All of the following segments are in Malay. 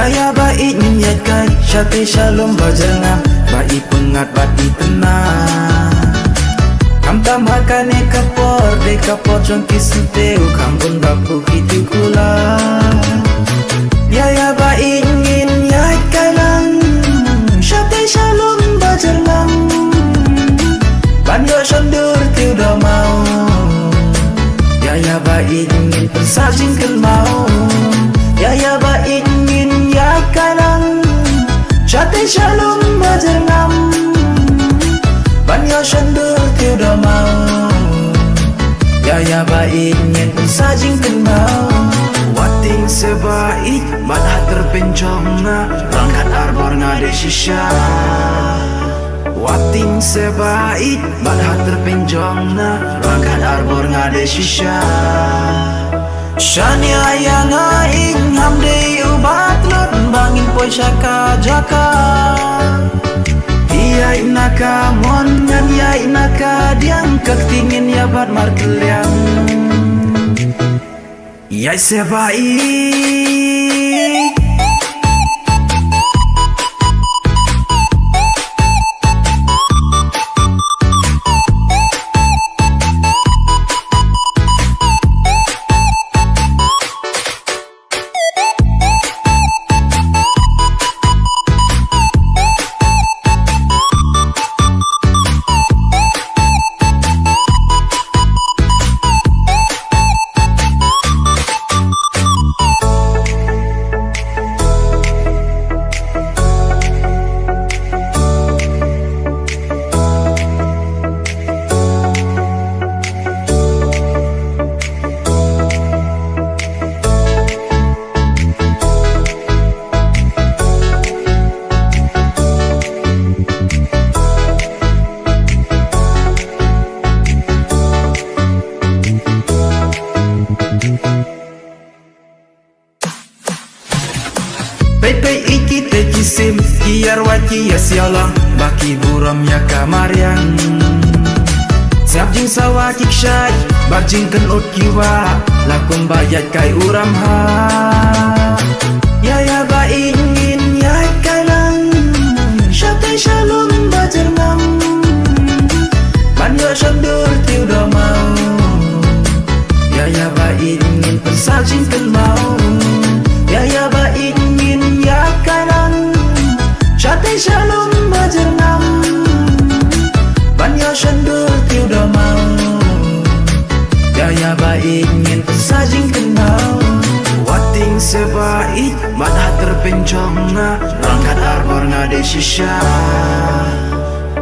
ya baik niatkan syate shalom bajangan baik pengat bati tenang kam tambahkan kapor de kapor jongki senteu kampun baku itu kula ya baik ingin niat kailang syate shalom bajangan banyo sandur tiu dah mau ya baik ingin persajingkan mau ya baik ingin ya kalang syate shalom bajangan banyo sandur tiu dah mau ya baik ingin persajingkan mau wating sebaik badah terpencong na rangkat arbor ngade shisha wating sebaik badah terpencong na rangkat arbor ngade shisha Shani ayang aing hamde ubat lut bangin poi syaka jaka Iya inaka mon ngan ya inaka diang ketingin ya bat markeliang Iya sebaik Pepe iki te kisim kiar waci ya sialang baki buram ya kamariang siap jing sawa kiksyai bak jing kenut kiwa lakum bayat kai uram ha ya baik ingin ya kailang syate shalom bajangan banyo sandur tiu dah mau ya baik ingin persajingkan mau ya baik ingin ya kalang syate shalom bajangan banyo sandur tiu dah mau ya baik ingin persajingkan mau wating sebaik badah terpencong na rangkat arbor ngade shisha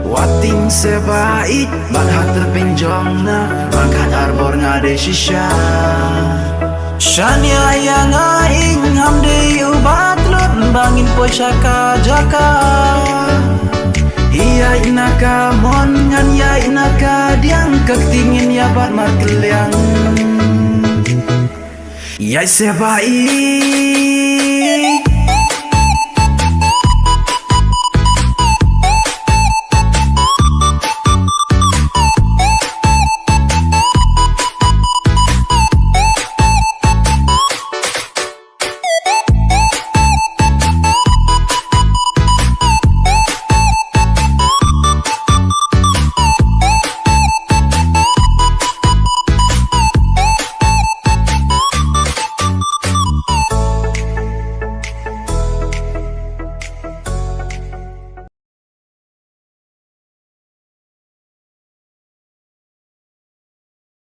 wating sebaik badah terpencong na rangkat arbor ngade shisha Shani ayang aing hamde ubat lut bangin poi syaka jaka Iya inaka mon ngan ya inaka diang ketingin ya bat markeliang Ya sebaik